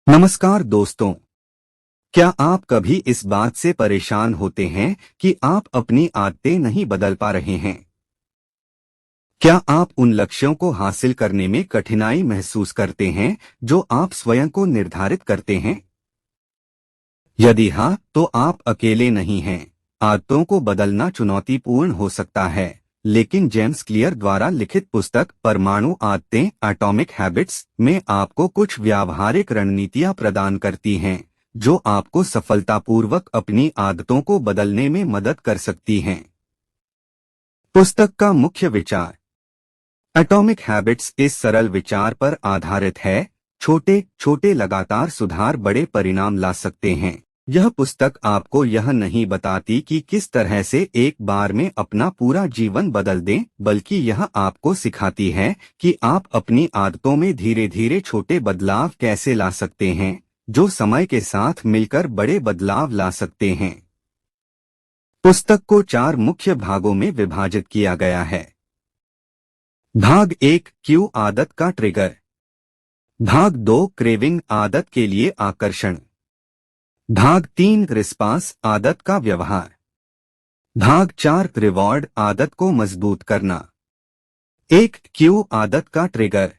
नमस्कार दोस्तों। क्या आप कभी इस बात से परेशान होते हैं कि आप अपनी आदतें नहीं बदल पा रहे हैं? क्या आप उन लक्ष्यों को हासिल करने में कठिनाई महसूस करते हैं जो आप स्वयं को निर्धारित करते हैं? यदि हाँ, तो आप अकेले नहीं हैं। आदतों को बदलना चुनौतीपूर्ण हो सकता है, लेकिन जेम्स क्लियर द्वारा लिखित पुस्तक परमाणु आदतें एटॉमिक हैबिट्स में आपको कुछ व्यावहारिक रणनीतियां प्रदान करती हैं जो आपको सफलतापूर्वक अपनी आदतों को बदलने में मदद कर सकती हैं। पुस्तक का मुख्य विचार। एटॉमिक हैबिट्स इस सरल विचार पर आधारित है, छोटे छोटे लगातार सुधार बड़े परिणाम ला सकते हैं। यह पुस्तक आपको यह नहीं बताती कि किस तरह से एक बार में अपना पूरा जीवन बदल दें, बल्कि यह आपको सिखाती है कि आप अपनी आदतों में धीरे धीरे छोटे बदलाव कैसे ला सकते हैं, जो समय के साथ मिलकर बड़े बदलाव ला सकते हैं। पुस्तक को 4 मुख्य भागों में विभाजित किया गया है। भाग 1 क्यू आदत का ट्रिगर। भाग 2 क्रेविंग आदत के लिए आकर्षण। भाग 3 रिस्पांस आदत का व्यवहार। भाग 4 रिवॉर्ड आदत को मजबूत करना। 1 क्यू आदत का ट्रिगर।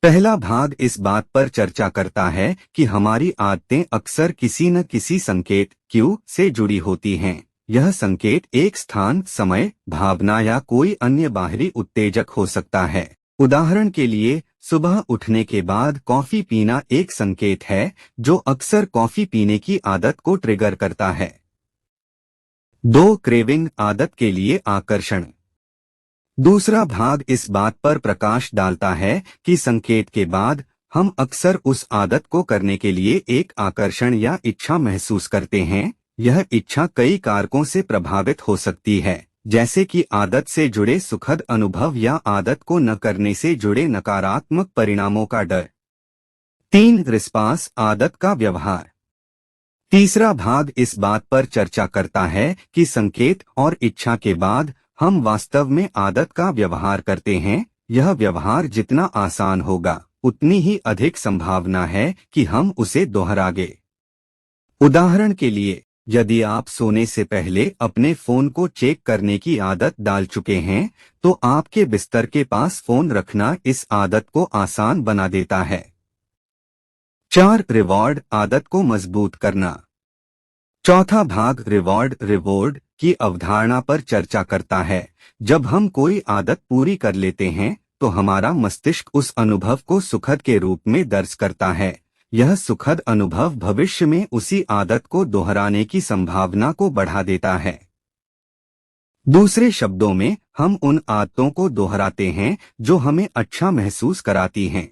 पहला भाग इस बात पर चर्चा करता है कि हमारी आदतें अक्सर किसी न किसी संकेत क्यू से जुड़ी होती हैं। यह संकेत एक स्थान, समय, भावना या कोई अन्य बाहरी उत्तेजक हो सकता है। उदाहरण के लिए, सुबह उठने के बाद कॉफी पीना एक संकेत है जो अक्सर कॉफी पीने की आदत को ट्रिगर करता है। 2 क्रेविंग आदत के लिए आकर्षण। दूसरा भाग इस बात पर प्रकाश डालता है कि संकेत के बाद हम अक्सर उस आदत को करने के लिए एक आकर्षण या इच्छा महसूस करते हैं। यह इच्छा कई कारकों से प्रभावित हो सकती है, जैसे कि आदत से जुड़े सुखद अनुभव या आदत को न करने से जुड़े नकारात्मक परिणामों का डर। 3 रिस्पांस आदत का व्यवहार। तीसरा भाग इस बात पर चर्चा करता है कि संकेत और इच्छा के बाद हम वास्तव में आदत का व्यवहार करते हैं। यह व्यवहार जितना आसान होगा, उतनी ही अधिक संभावना है कि हम उसे दोहराएंगे। उदाहरण के लिए, यदि आप सोने से पहले अपने फोन को चेक करने की आदत डाल चुके हैं, तो आपके बिस्तर के पास फोन रखना इस आदत को आसान बना देता है। 4 रिवॉर्ड आदत को मजबूत करना। चौथा भाग रिवॉर्ड की अवधारणा पर चर्चा करता है। जब हम कोई आदत पूरी कर लेते हैं, तो हमारा मस्तिष्क उस अनुभव को सुखद के रूप में दर्ज करता है। यह सुखद अनुभव भविष्य में उसी आदत को दोहराने की संभावना को बढ़ा देता है। दूसरे शब्दों में, हम उन आदतों को दोहराते हैं जो हमें अच्छा महसूस कराती हैं।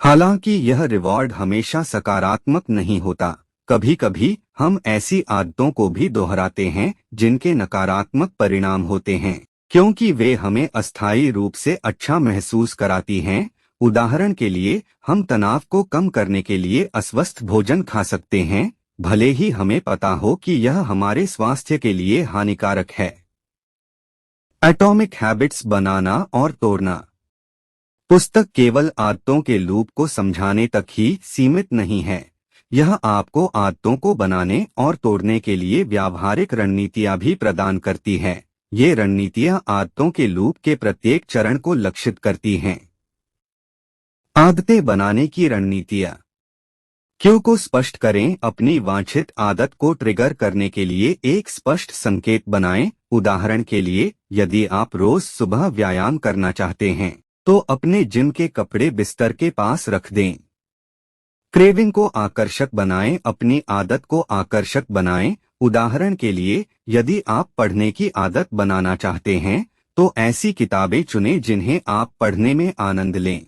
हालांकि यह रिवॉर्ड हमेशा सकारात्मक नहीं होता। कभी कभी हम ऐसी आदतों को भी दोहराते हैं जिनके नकारात्मक परिणाम होते हैं, क्योंकि वे हमें अस्थायी रूप से अच्छा महसूस कराती हैं। उदाहरण के लिए, हम तनाव को कम करने के लिए अस्वस्थ भोजन खा सकते हैं, भले ही हमें पता हो कि यह हमारे स्वास्थ्य के लिए हानिकारक है। एटॉमिक हैबिट्स बनाना और तोड़ना। पुस्तक केवल आदतों के लूप को समझाने तक ही सीमित नहीं है। यह आपको आदतों को बनाने और तोड़ने के लिए व्यावहारिक रणनीतियां भी प्रदान करती है। ये रणनीतियां आदतों के लूप के प्रत्येक चरण को लक्षित करती हैं। आदतें बनाने की रणनीतियां। क्यू को स्पष्ट करें। अपनी वांछित आदत को ट्रिगर करने के लिए एक स्पष्ट संकेत बनाएं। उदाहरण के लिए, यदि आप रोज सुबह व्यायाम करना चाहते हैं, तो अपने जिम के कपड़े बिस्तर के पास रख दें। क्रेविंग को आकर्षक बनाएं। अपनी आदत को आकर्षक बनाएं। उदाहरण के लिए, यदि आप पढ़ने की आदत बनाना चाहते हैं, तो ऐसी किताबें चुनें जिन्हें आप पढ़ने में आनंद लें।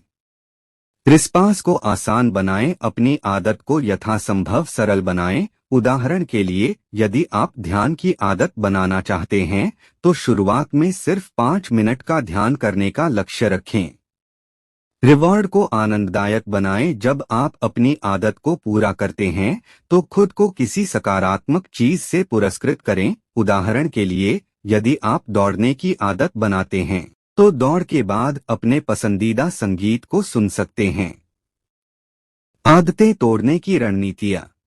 रिस्पांस को आसान बनाएं। अपनी आदत को यथासंभव सरल बनाएं। उदाहरण के लिए, यदि आप ध्यान की आदत बनाना चाहते हैं, तो शुरुआत में सिर्फ 5 मिनट का ध्यान करने का लक्ष्य रखें। रिवॉर्ड को आनंददायक बनाएं। जब आप अपनी आदत को पूरा करते हैं, तो खुद को किसी सकारात्मक चीज से पुरस्कृत करें। उदाहरण के लिए, यदि आप दौड़ने की आदत बनाते हैं, तो दौड़ के बाद अपने पसंदीदा संगीत को सुन सकते हैं। आदतें तोड़ने की रणनीतियां।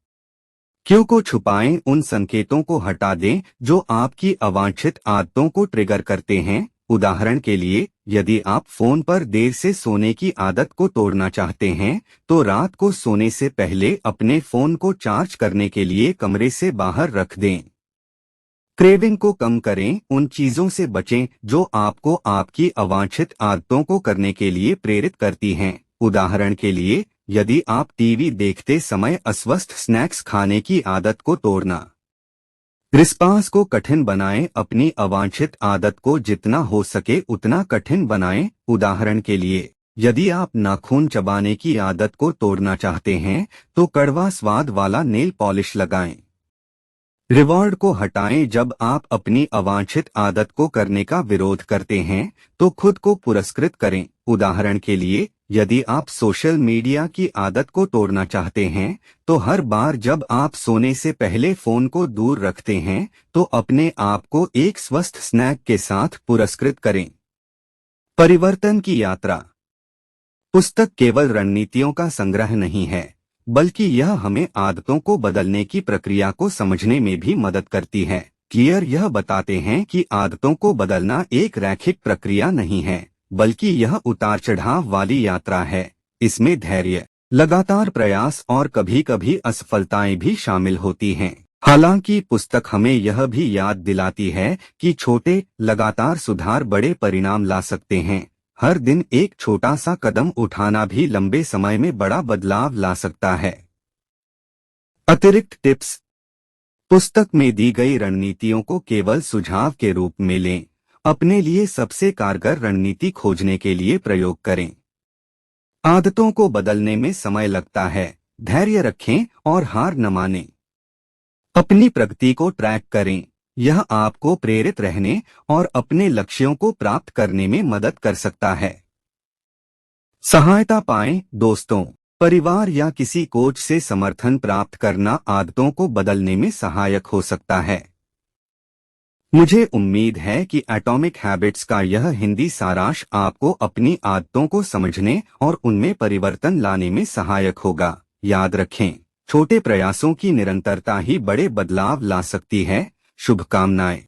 क्यों को छुपाएं, उन संकेतों को हटा दें जो आपकी अवांछित आदतों को ट्रिगर करते हैं। उदाहरण के लिए, यदि आप फोन पर देर से सोने की आदत को तोड़ना चाहते हैं, तो रात को सोने से पहले अपने फोन को चार्ज करने के लिए कमरे से बाहर रख दें। क्रेविंग को कम करें, उन चीजों से बचें जो आपको आपकी अवांछित आदतों को करने के लिए प्रेरित करती हैं। उदाहरण के लिए, यदि आप टीवी देखते समय अस्वस्थ स्नैक्स खाने की आदत को तोड़ना। रिस्पांस को कठिन बनाएं, अपनी अवांछित आदत को जितना हो सके उतना कठिन बनाएं। उदाहरण के लिए, यदि आप नाखून चबाने की आदत को तोड़ना चाहते हैं, तो कड़वा स्वाद वाला नेल पॉलिश लगाएं। रिवॉर्ड को हटाएं, जब आप अपनी अवांछित आदत को करने का विरोध करते हैं, तो खुद को पुरस्कृत करें। उदाहरण के लिए, यदि आप सोशल मीडिया की आदत को तोड़ना चाहते हैं, तो हर बार जब आप सोने से पहले फोन को दूर रखते हैं, तो अपने आप को एक स्वस्थ स्नैक के साथ पुरस्कृत करें। परिवर्तन की यात्रा। पुस्तक केवल रणनीतियों का संग्रह नहीं है, बल्कि यह हमें आदतों को बदलने की प्रक्रिया को समझने में भी मदद करती है। क्लियर यह बताते हैं कि आदतों को बदलना एक रैखिक प्रक्रिया नहीं है, बल्कि यह उतार चढ़ाव वाली यात्रा है। इसमें धैर्य, लगातार प्रयास और कभी-कभी असफलताएं भी शामिल होती हैं। हालांकि पुस्तक हमें यह भी याद दिलाती है कि छोटे, लगातार सुधार बड़े परिणाम ला सकते हैं। हर दिन एक छोटा सा कदम उठाना भी लंबे समय में बड़ा बदलाव ला सकता है। अतिरिक्त टिप्स। पुस्तक में दी गई रणनीतियों को केवल सुझाव के रूप में लें, अपने लिए सबसे कारगर रणनीति खोजने के लिए प्रयोग करें। आदतों को बदलने में समय लगता है, धैर्य रखें और हार न मानें। अपनी प्रगति को ट्रैक करें, यह आपको प्रेरित रहने और अपने लक्ष्यों को प्राप्त करने में मदद कर सकता है। सहायता पाएं, दोस्तों, परिवार या किसी कोच से समर्थन प्राप्त करना आदतों को बदलने में सहायक हो सकता है। मुझे उम्मीद है कि एटॉमिक हैबिट्स का यह हिंदी सारांश आपको अपनी आदतों को समझने और उनमें परिवर्तन लाने में सहायक होगा। याद रखें, छोटे प्रयासों की निरंतरता ही बड़े बदलाव ला सकती है। शुभकामनाएं।